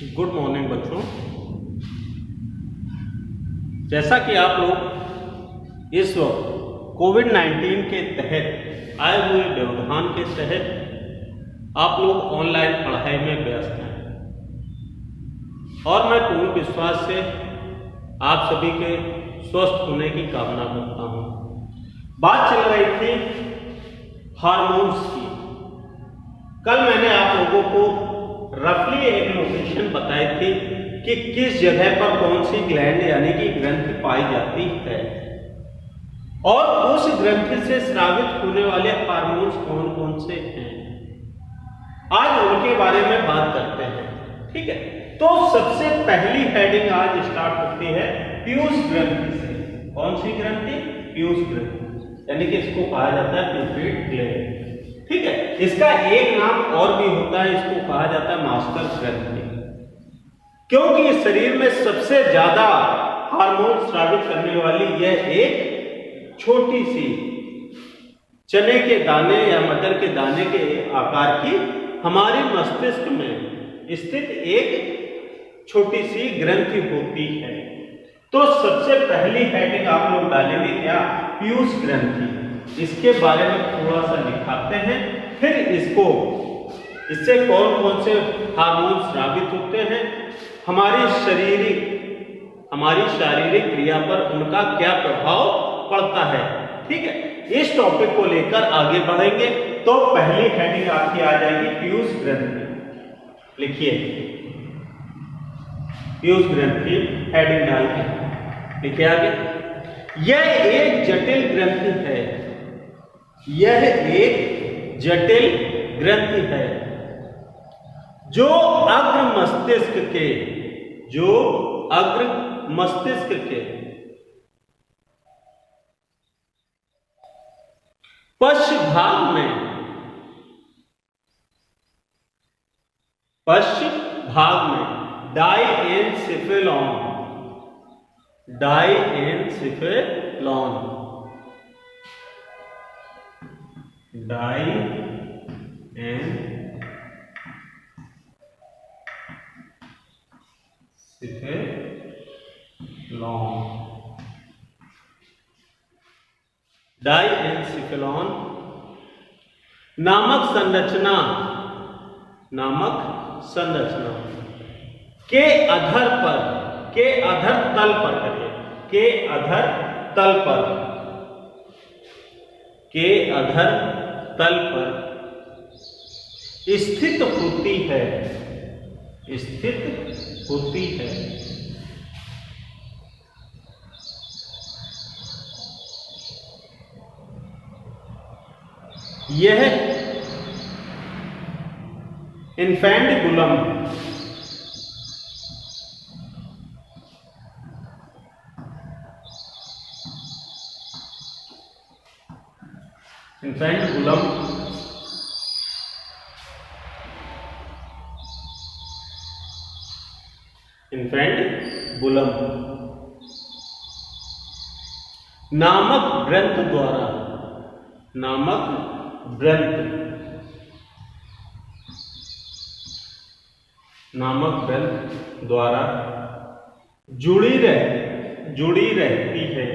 Good morning बच्चों। जैसा कि आप लोग इस वक्त कोविड-19 के तहत आए हुए व्यवधान के तहत आप लोग ऑनलाइन पढ़ाई में व्यस्त हैं और मैं पूर्ण विश्वास से आप सभी के स्वस्थ होने की कामना करता हूँ। बात चल रही थी हार्मोन्स की। कल मैंने आप लोगों को रफली एक लोकेशन बताई थी कि किस जगह पर कौन सी ग्लैंड यानी कि ग्रंथि पाई जाती है और उस ग्रंथि से स्रावित होने वाले हार्मोन्स कौन कौन से हैं। आज उनके बारे में बात करते हैं, ठीक है। तो सबसे पहली हेडिंग आज स्टार्ट होती है पीयूष ग्रंथि से। कौन सी ग्रंथि? पीयूष ग्रंथि, यानी कि इसको कहा जाता है प्यूपिट ग्लैंड, ठीक है। इसका एक नाम और भी होता है, इसको कहा जाता है मास्टर ग्रंथि, क्योंकि इस शरीर में सबसे ज्यादा हार्मोन स्रावित करने वाली यह एक छोटी सी चने के दाने या मटर के दाने के आकार की हमारे मस्तिष्क में स्थित एक छोटी सी ग्रंथि होती है। तो सबसे पहली हेडिंग आप लोग डालेंगे क्या? पीयूष ग्रंथि। इसके बारे में थोड़ा सा दिखाते हैं, फिर इससे कौन कौन से हार्मोन स्रावित होते हैं, हमारी शारीरिक क्रिया पर उनका क्या प्रभाव पड़ता है, ठीक है। इस टॉपिक को लेकर आगे बढ़ेंगे। तो पहली हेडिंग आपकी आ जाएगी पीयूष ग्रंथि। लिखिए पीयूष ग्रंथि, हेडिंग डाल के लिखिए आगे। यह एक जटिल ग्रंथि है, यह एक जटिल ग्रंथि है जो अग्र मस्तिष्क के पश्च भाग में डाइएनसेफेलॉन नामक संरचना के अधर तल पर स्थित होती है। यह इन्फैंटिबुलम नामक ग्रंथ द्वारा जुड़ी रहती है।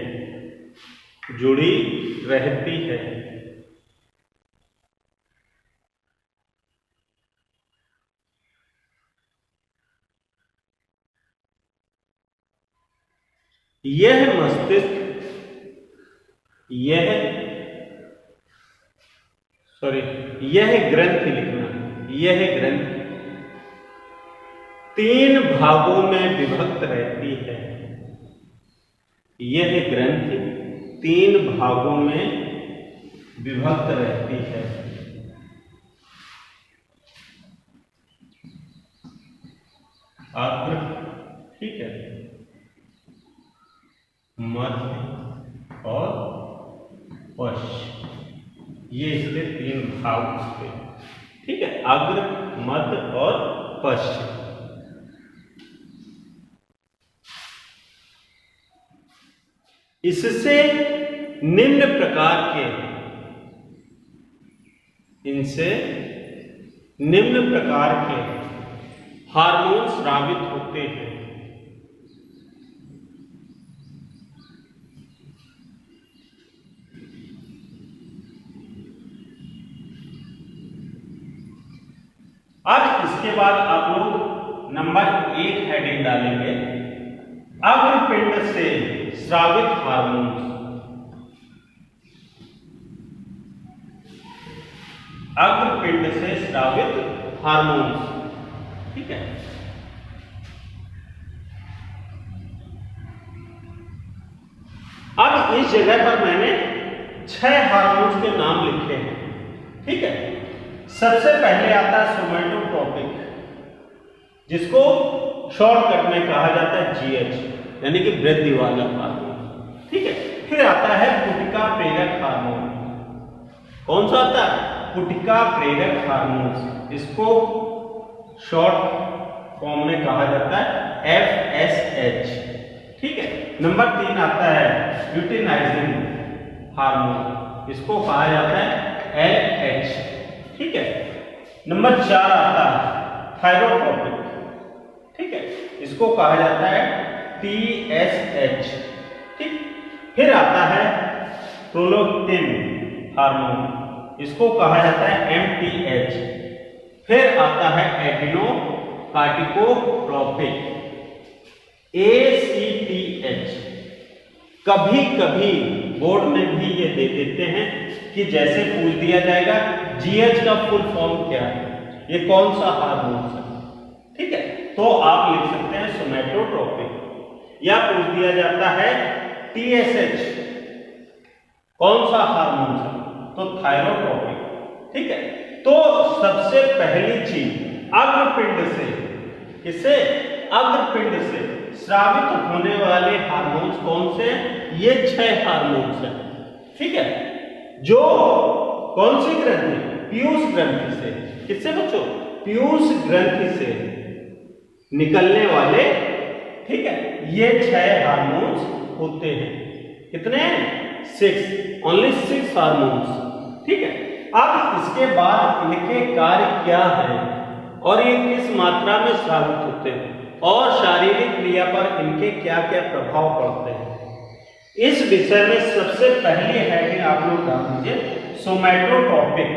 यह ग्रंथि लिखना, यह ग्रंथि 3 भागों में विभक्त रहती है। यह ग्रंथि 3 भागों में विभक्त रहती है। अग्र, ठीक है, मध्य और पश्च, ये इसके 3 भाग होते हैं, ठीक है। अग्र, मध्य और पश्च। इससे निम्न प्रकार के हार्मोन स्रावित होते हैं। अब इसके बाद आप लोग नंबर 1 हेडिंग डालेंगे, अग्रपिंड से स्रावित हार्मोन। अग्रपिंड से स्रावित हार्मोन्स, ठीक है। अब इस जगह पर मैंने 6 हार्मोन्स के नाम लिखे हैं, ठीक है। सबसे पहले आता है सोमैटोट्रोपिक, जिसको शॉर्टकट में कहा जाता है जीएच, यानी कि वृद्धि वाला हार्मोन, ठीक है। फिर आता है पुटिका प्रेरक हार्मोन। कौन सा आता है? पुटिका प्रेरक हार्मोन, इसको शॉर्ट फॉर्म में कहा जाता है FSH, ठीक है। नंबर 3 आता है ल्यूटिनाइजिंग हार्मोन, इसको कहा जाता है LH, ठीक है। नंबर 4 आता है थायरोट्रोपिक, ठीक है, इसको कहा जाता है TSH, ठीक। फिर आता है प्रोलैक्टिन हार्मोन, इसको कहा जाता है MTH। फिर आता है एडिनो कार्टिकोट्रोपिक ACTH। कभी कभी बोर्ड में भी ये दे देते हैं कि जैसे पूछ दिया जाएगा जीएच का फुल फॉर्म क्या है, ये कौन सा हार्मोन है, ठीक है। तो आप लिख सकते हैं सोमैटोट्रोपिक, या पूछ दिया जाता है TSH कौन सा हार्मोन है, तो थायरोट्रोपिक, ठीक है। तो सबसे पहली चीज अग्रपिंड से, किससे? अग्रपिंड से स्रावित होने वाले हार्मोन्स कौन से? ये 6 हार्मोन्स हैं, ठीक है। जो कौन सी ग्रंथि? पीयूष ग्रंथि से। किससे बच्चों? पीयूष ग्रंथि से निकलने वाले, ठीक है, ये 6 हार्मोन्स होते हैं। कितने? 6, ओनली 6 हार्मोन्स, ठीक है। अब इसके बाद इनके कार्य क्या है और ये किस मात्रा में स्रावित होते हैं और शारीरिक क्रिया पर इनके क्या क्या प्रभाव पड़ते हैं, इस विषय में सबसे पहली हेडिंग आप लोग डाल दीजिए सोमैटोट्रोपिक।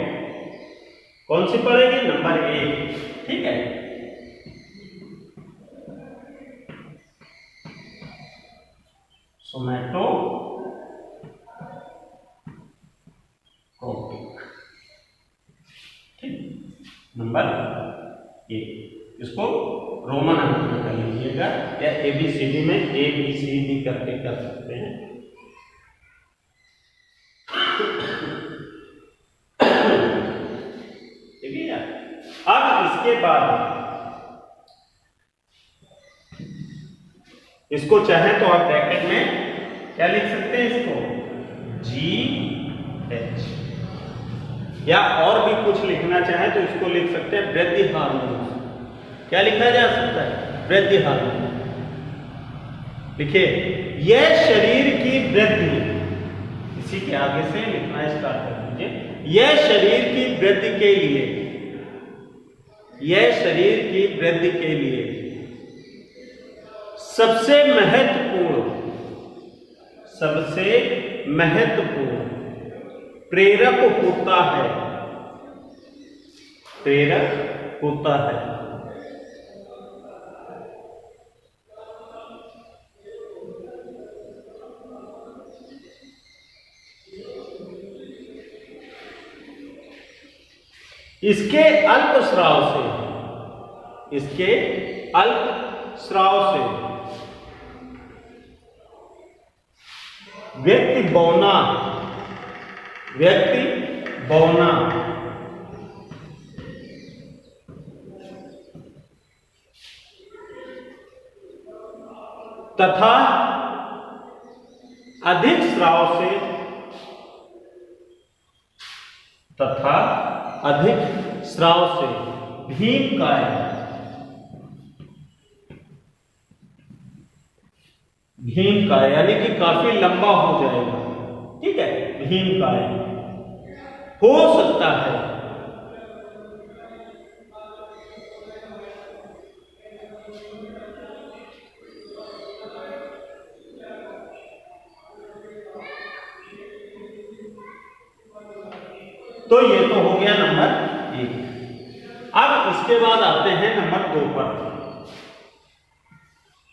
कौन सी पढ़ेगी? नंबर 1, ठीक है। सोमैटोट्रोपिक, ठीक, नंबर 1। इसको रोमन अंक में कर लीजिएगा, या ABCD में ABCD करके कर सकते हैं। ठीक है। अब इसके बाद इसको चाहे तो आप ब्रैकेट में क्या लिख सकते हैं? इसको GH, या और भी कुछ लिखना चाहे तो इसको लिख सकते हैं वृद्धि हार्मोन। क्या लिखा जा सकता है? वृद्धि हार्मोन। लिखिए, यह शरीर की वृद्धि, इसी के आगे से लिखना स्टार्ट कर दीजिए। यह शरीर की वृद्धि के लिए, यह शरीर की वृद्धि के लिए सबसे महत्वपूर्ण प्रेरक होता है, प्रेरक होता है। इसके अल्प स्राव से, इसके अल्प स्राव से व्यक्ति बौना तथा अधिक स्राव से, भीमकाय यानी कि काफी लंबा हो जाएगा, ठीक है, भीमकाय हो सकता है। तो ये तो हो गया नंबर 1। अब इसके बाद आते हैं नंबर 2 पर।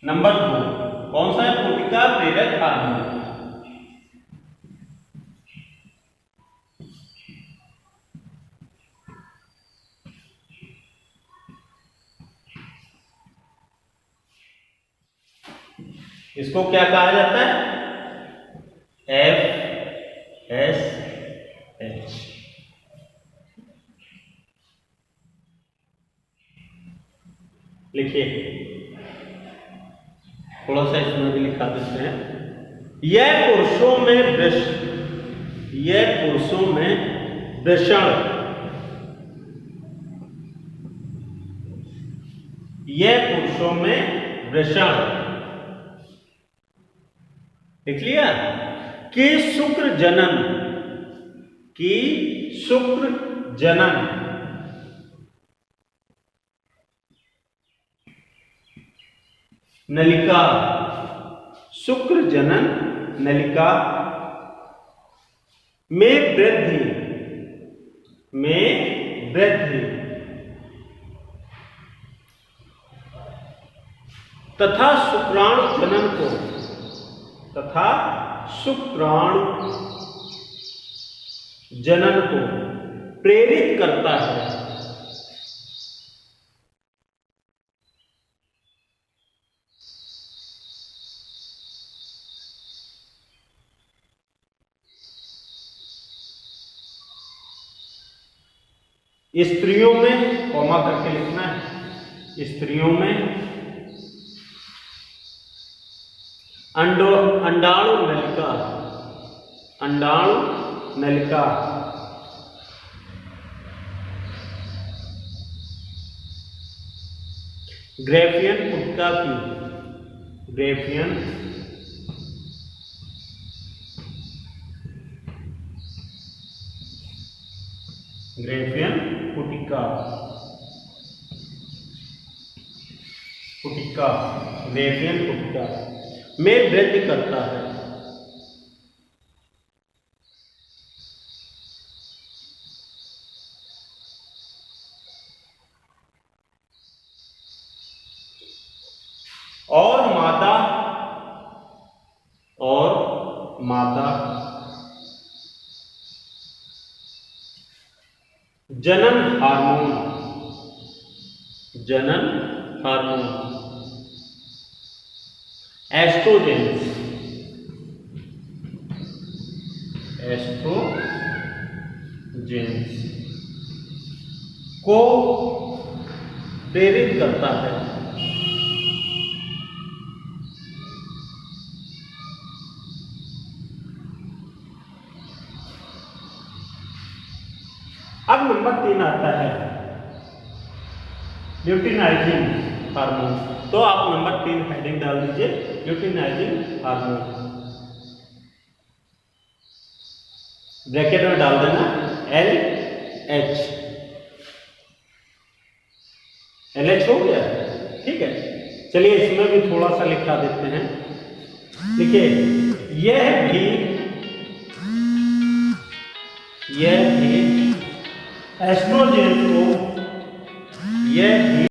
नंबर 2 कौन सा है? कोटिका प्रेरक हार्मोन। इसको क्या कहा जाता है? FSH। लिखिए, थोड़ा सा इसमें भी लिखा देते हैं। यह पुरुषों में वृषण, यह पुरुषों में वृषण, लिख लिया, कि शुक्र जनन नलिका, शुक्र जनन नलिका में वृद्धि तथा शुक्राणु जनन को प्रेरित करता है। स्त्रियों में कॉमा करके लिखना है। स्त्रियों में अंडाणु नलिका ग्रेफियन पुटिका की, ग्रेफियन पुटिका में वृद्धि करता है। और मादा जनन हार्मोन एस्ट्रोजेंस को प्रेरित करता है। अब नंबर 3 आता है ल्यूटिनाइजिंग हार्मोन। तो आप नंबर 3 हेडिंग डाल दीजिए, ल्यूटिनाइजिंग हार्मोन, ब्रैकेट में डाल देना LH हो गया, ठीक है। चलिए इसमें भी थोड़ा सा लिखा देते हैं। देखिए, यह भी एस्ट्रोजन को, यह भी